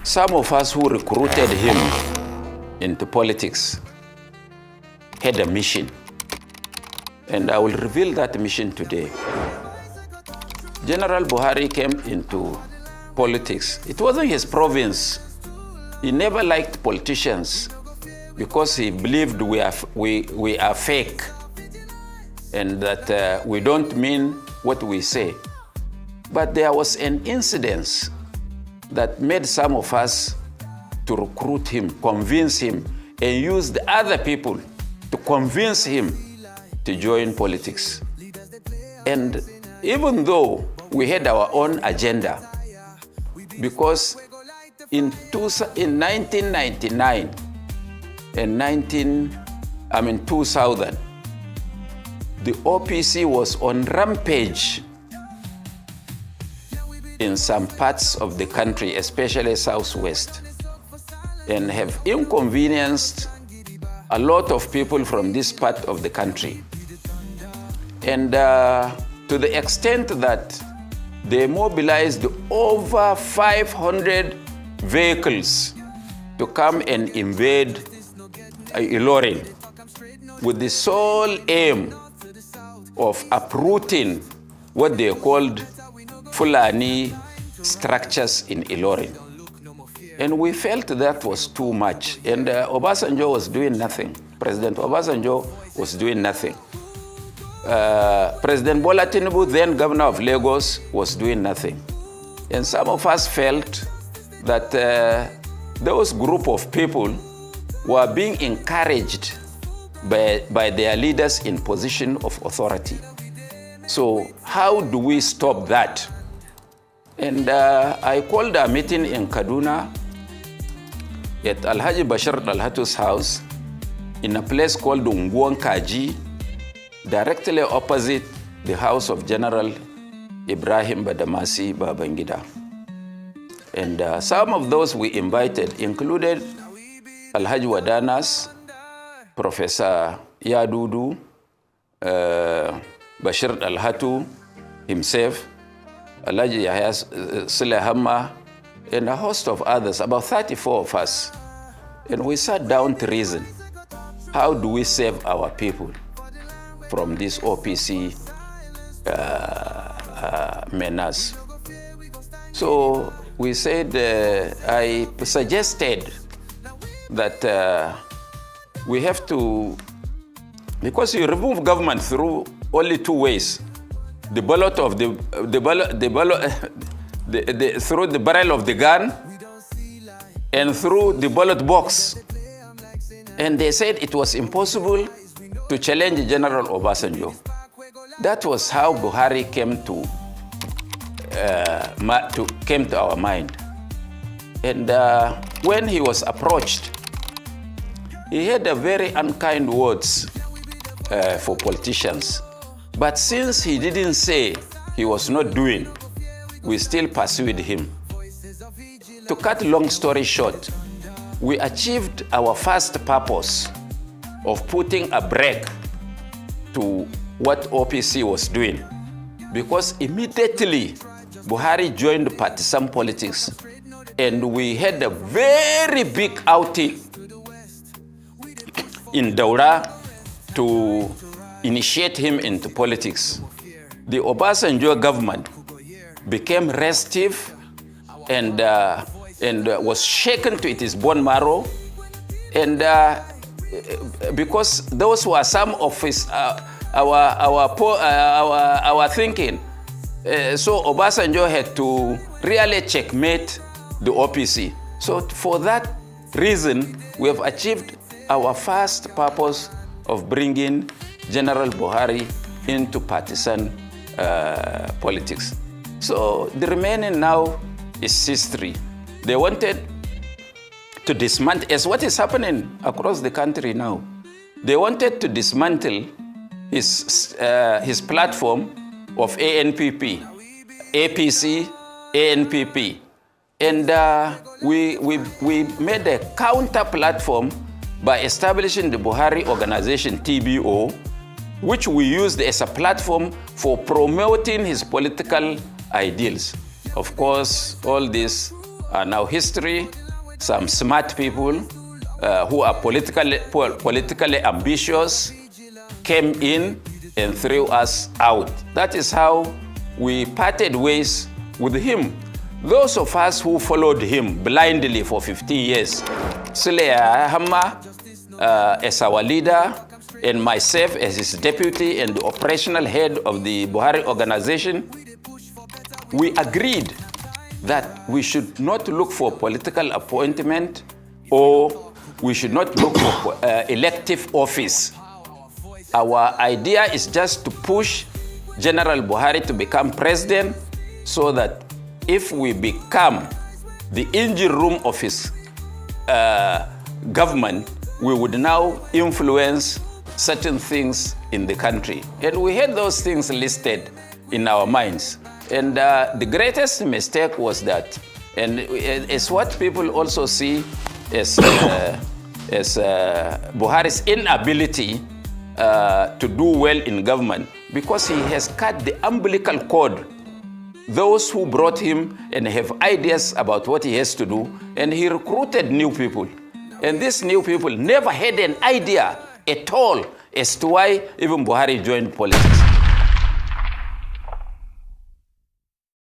Some of us who recruited him into politics had a mission, and I will reveal that mission today. General Buhari came into politics. It wasn't his province. He never liked politicians because he believed we are fake and that we don't mean what we say. But there was an incident that made some of us to recruit him, convince him, and use the other people to convince him to join politics. And even though we had our own agenda, because in 1999 and 2000, the OPC was on rampage in some parts of the country, especially Southwest, and have inconvenienced a lot of people from this part of the country. And to the extent that they mobilized over 500 vehicles to come and invade Ilorin with the sole aim of uprooting what they called Fulani structures in Ilorin. And we felt that was too much. And Obasanjo was doing nothing. President Obasanjo was doing nothing. President Bola Tinubu, then governor of Lagos, was doing nothing. And some of us felt that those group of people were being encouraged by their leaders in position of authority. So how do we stop that? And I called a meeting in Kaduna at Alhaji Bashir Dalhatu's house in a place called Unguan Kaji, directly opposite the house of General Ibrahim Badamasi Babangida. And some of those we invited included Alhaji Wadanas, Professor Yadudu, Bashir Dalhatu himself, Alhaji Yahya Sulehamma, and a host of others, about 34 of us. And we sat down to reason, how do we save our people from this OPC menace? So we said, I suggested that we have to, because you remove government through only two ways: the bullet of through the barrel of the gun and through the ballot box. And they said it was impossible to challenge General Obasanjo. That was how Buhari came to our mind. And when he was approached, he had a very unkind words for politicians. But since he didn't say he was not doing, we still pursued him. To cut long story short, we achieved our first purpose of putting a brake to what OPC was doing, because immediately Buhari joined partisan politics, and we had a very big outing in Daura to initiate him into politics. The Obasanjo government became restive and was shaken to its bone marrow, and because those were some of his our thinking. So Obasanjo had to really checkmate the OPC. So for that reason, we have achieved our first purpose of bringing General Buhari into partisan politics. So the remaining now is history. They wanted to dismantle, as what is happening across the country now. They wanted to dismantle his platform of ANPP, APC, ANPP. And we made a counter platform by establishing the Buhari Organization, TBO, which we used as a platform for promoting his political ideals. Of course, all this are now history. Some smart people who are politically ambitious came in and threw us out. That is how we parted ways with him. Those of us who followed him blindly for 15 years, Suleya Hamma as our leader, and myself as his deputy and the operational head of the Buhari organization, we agreed that we should not look for political appointment or we should not look for elective office. Our idea is just to push General Buhari to become president so that if we become the engine room of his government, we would now influence certain things in the country. And we had those things listed in our minds. And the greatest mistake was that, and it's what people also see as Buhari's inability to do well in government, because he has cut the umbilical cord. Those who brought him and have ideas about what he has to do, and he recruited new people. And these new people never had an idea at all as to why even Buhari joined politics.